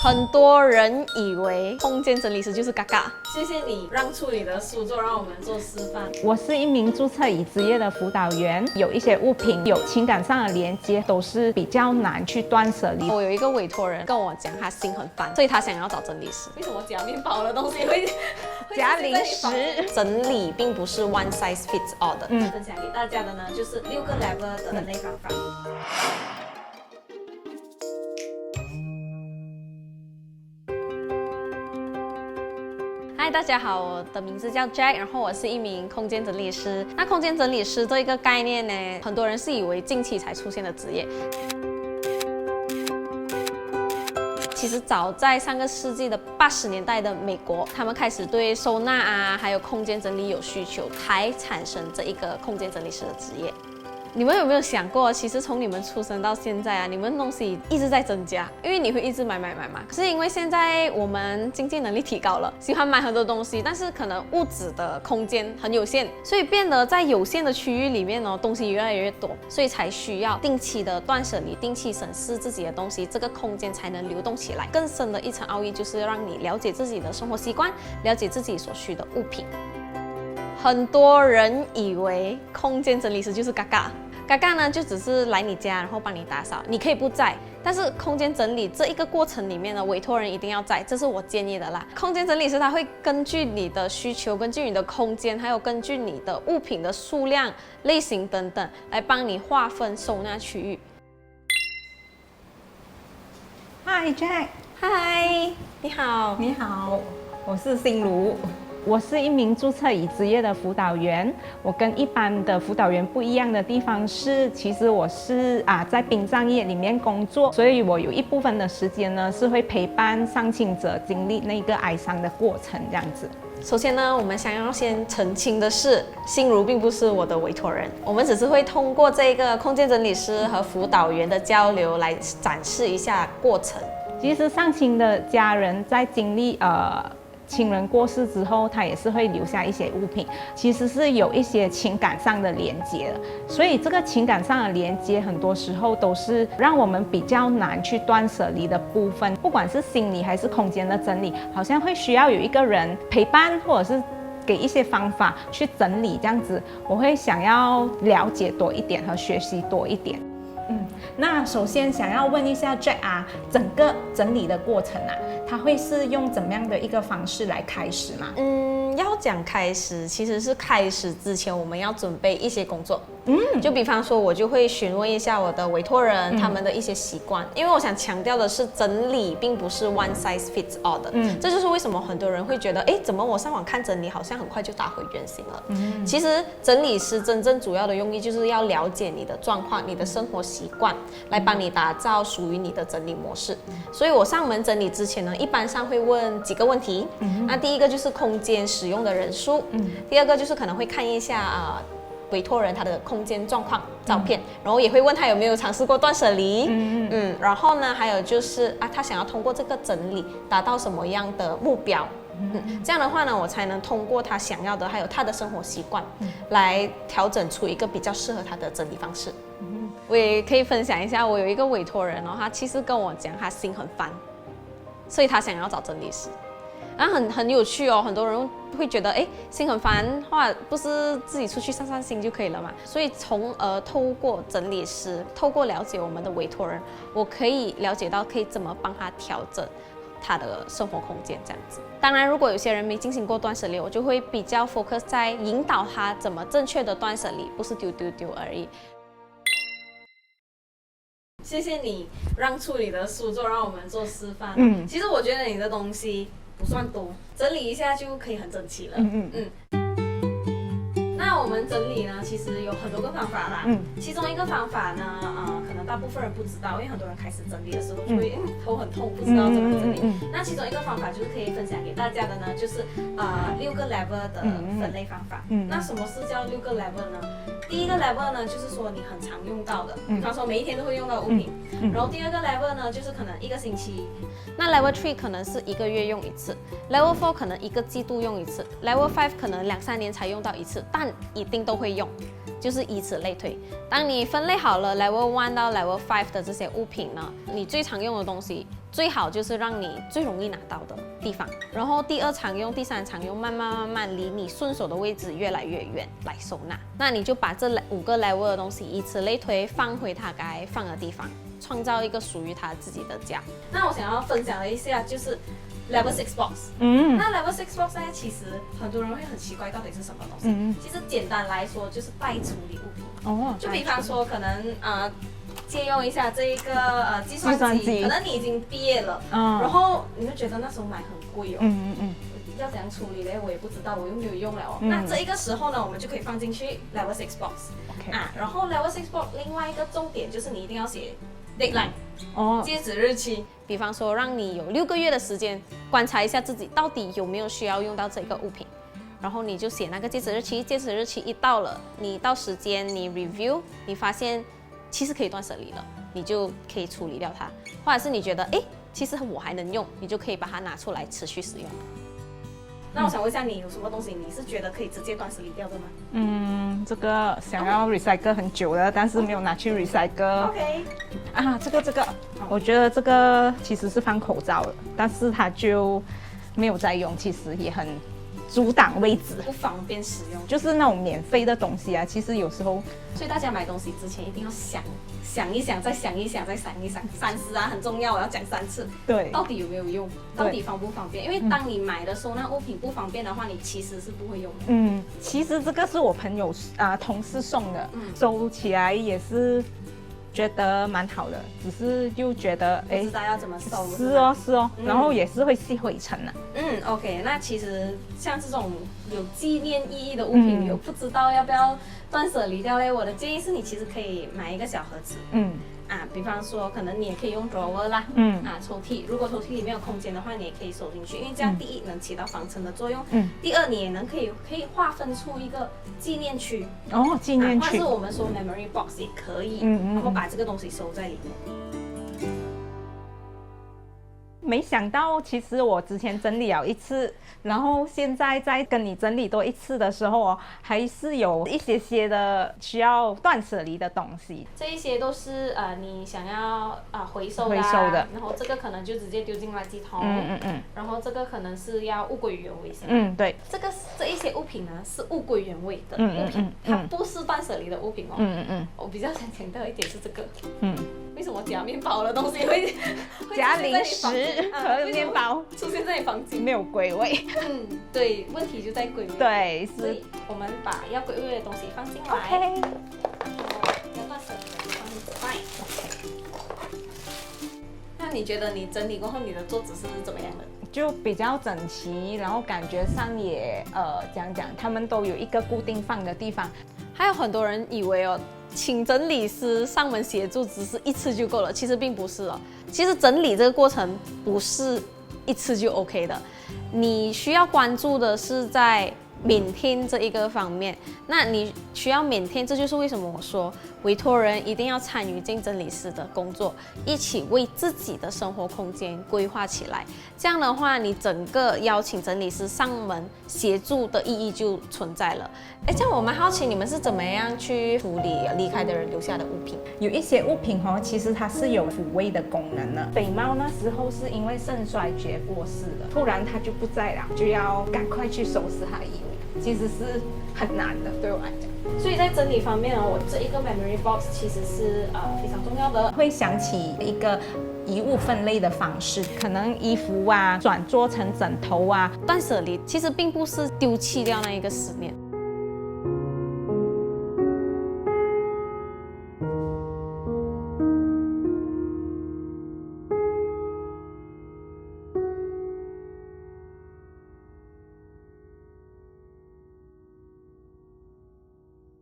很多人以为空间整理师就是嘎嘎。谢谢你让出你的书桌，让我们做示范。我是一名注册已职业的辅导员，有一些物品有情感上的连接，都是比较难去断舍离。我有一个委托人跟我讲，他心很烦，所以他想要找整理师。为什么夹面包的东西会夹零食？整理并不是 one size fits all 的。分享给大家的呢，就是6个 level 的分类方法。嗨，大家好，我的名字叫 Jack， 然后我是一名空间整理师。那空间整理师这一个概念呢，很多人是以为近期才出现的职业。其实早在上个世纪的80年代的美国，他们开始对收纳啊，还有空间整理有需求，才产生这一个空间整理师的职业。你们有没有想过，其实从你们出生到现在啊，你们东西一直在增加，因为你会一直买嘛。可是因为现在我们经济能力提高了，喜欢买很多东西，但是可能物质的空间很有限，所以变得在有限的区域里面东西越来越多，所以才需要定期的断舍离，定期审视自己的东西，这个空间才能流动起来。更深的一层奥义就是让你了解自己的生活习惯，了解自己所需的物品。很多人以为空间整理师就是嘎嘎，嘎嘎呢就只是来你家然后帮你打扫，你可以不在，但是空间整理这一个过程里面呢，委托人一定要在，这是我建议的啦。空间整理师他会根据你的需求，根据你的空间，还有根据你的物品的数量、类型等等，来帮你划分收纳区域。Hi Jack， 嗨，你好。你好，我是心如。我是一名注册已职业的辅导员，我跟一般的辅导员不一样的地方是，其实我是在殡葬业里面工作，所以我有一部分的时间呢是会陪伴丧亲者经历那个哀伤的过程这样子。首先呢，我们想要先澄清的是，心如并不是我的委托人，我们只是会通过这个空间整理师和辅导员的交流来展示一下过程。其实丧亲的家人在经历亲人过世之后，他也是会留下一些物品，其实是有一些情感上的连接的，所以这个情感上的连接，很多时候都是让我们比较难去断舍离的部分。不管是心理还是空间的整理，好像会需要有一个人陪伴，或者是给一些方法去整理，这样子我会想要了解多一点和学习多一点。那首先想要问一下 Jack 整个整理的过程它会是用怎么样的一个方式来开始吗？要讲开始，其实是开始之前我们要准备一些工作。就比方说，我就会询问一下我的委托人他们的一些习惯，因为我想强调的是，整理并不是 one size fits all 的。这就是为什么很多人会觉得，怎么我上网看整理好像很快就打回原形了。其实整理师真正主要的用意就是要了解你的状况、你的生活习惯，来帮你打造属于你的整理模式。所以我上门整理之前呢，一般上会问几个问题。那第一个就是空间使用的人数，第二个就是可能会看一下委托人他的空间状况照片，然后也会问他有没有尝试过断舍离。然后呢，还有就是他想要通过这个整理达到什么样的目标。这样的话呢，我才能通过他想要的，还有他的生活习惯，来调整出一个比较适合他的整理方式。我也可以分享一下，我有一个委托人他其实跟我讲，他心很烦，所以他想要找整理师。然后很有趣很多人会觉得，心很烦的话，不是自己出去散散心就可以了嘛？所以从而透过整理师，透过了解我们的委托人，我可以了解到可以怎么帮他调整他的生活空间这样子。当然，如果有些人没进行过断舍离，我就会比较 focus 在引导他怎么正确的断舍离，不是丢而已。谢谢你让出你的书桌，让我们做示范。其实我觉得你的东西不算多，整理一下就可以很整齐了。那我们整理呢，其实有很多个方法啦。其中一个方法呢，可能大部分人不知道，因为很多人开始整理的时候就会头很痛，不知道怎么整理。那其中一个方法就是可以分享给大家的呢，就是6个 level 的分类方法。那什么是叫6个 level 呢？第一个 level 呢，就是说你很常用到的，比方说每一天都会用到的物品。然后第二个 level 呢，就是可能1个星期。那 level 3可能是1个月用一次 ，level 4可能1个季度用一次 ，level 5可能2-3年才用到一次，但一定都会用。就是以此类推。当你分类好了 Level 1到 Level 5的这些物品呢，你最常用的东西，最好就是让你最容易拿到的地方，然后第2常用、第3常用，慢慢离你顺手的位置越来越远来收纳。那你就把这5个 level 的东西以此类推，放回它该放的地方，创造一个属于它自己的家。那我想要分享的一下就是 Level 6 box。那 Level 6 box 呢，其实很多人会很奇怪，到底是什么东西？其实简单来说就是待处理物品。就比方说可能借用一下这一个计算机，可能你已经毕业了，然后你就觉得那时候买很贵哦，要怎样处理呢？我也不知道，我又没有用了哦。那这一个时候呢，我们就可以放进去 Level 6 box。然后 Level 6 box 另外一个重点就是你一定要写 deadline，截止日期。比方说让你有6个月的时间观察一下自己到底有没有需要用到这个物品。然后你就写那个截止日期，截止日期一到了，你到时间你 review， 你发现其实可以断舍离了，你就可以处理掉它，或者是你觉得其实我还能用，你就可以把它拿出来持续使用。那我想问一下，你有什么东西你是觉得可以直接断舍离掉的吗？这个想要 recycle 很久了，但是没有拿去 recycle。OK。这个，我觉得这个其实是放口罩了，但是它就没有在用，其实也很阻挡位置，不方便使用，就是那种免费的东西啊。其实有时候，所以大家买东西之前一定要想一想，再想一想，再想一想，3思很重要，我要讲3次。对，到底有没有用？到底方不方便？因为当你买的收纳物品不方便的话，你其实是不会用的。其实这个是我朋友同事送的，收起来也是觉得蛮好的，只是又觉得不知道要怎么收。是哦，然后也是会吸灰尘啊。OK， 那其实像这种有纪念意义的物品，你又不知道要不要断舍离掉嘞？我的建议是你其实可以买一个小盒子，比方说可能你也可以用 drawer 啦，抽屉，如果抽屉里面有空间的话，你也可以收进去，因为这样第一能起到防尘的作用，第二你也可以划分出一个纪念区，纪念区，或是我们说 memory box 也可以，然后把这个东西收在里面。没想到，其实我之前整理了1次，然后现在再跟你整理多1次的时候还是有一些的需要断舍离的东西。这一些都是你想要回收的，然后这个可能就直接丢进垃圾桶，然后这个可能是要物归原位，对，这一些物品呢是物归原位的物品，它不是断舍离的物品哦。我比较想强调一点是这个，为什么夹面包的东西会夹零食和面包出现在你房间没有归位？对，问题就在归位。对，所以我们把要归位的东西放进来。OK。要断舍离的放进来。那你觉得你整理过后，你的桌子是怎么样的？就比较整齐，然后感觉上也讲他们都有一个固定放的地方。还有很多人以为请整理师上门协助只是1次就够了，其实并不是哦。其实整理这个过程不是1次就 OK 的，你需要关注的是在maintain这一个方面。那你需要maintain，这就是为什么我说委托人一定要参与进整理师的工作，一起为自己的生活空间规划起来。这样的话，你整个邀请整理师上门协助的意义就存在了。这样我蛮好奇你们是怎么样去处理离开的人留下的物品？有一些物品其实它是有抚慰的功能的。北猫那时候是因为肾衰竭过世了，突然它就不在了，就要赶快去收拾它的衣物，其实是很难的，对我来讲。所以在整理方面我这一个 memory box 其实是非常重要的。会想起一个衣物分类的方式，可能衣服转做成枕头。断舍离其实并不是丢弃掉那一个思念。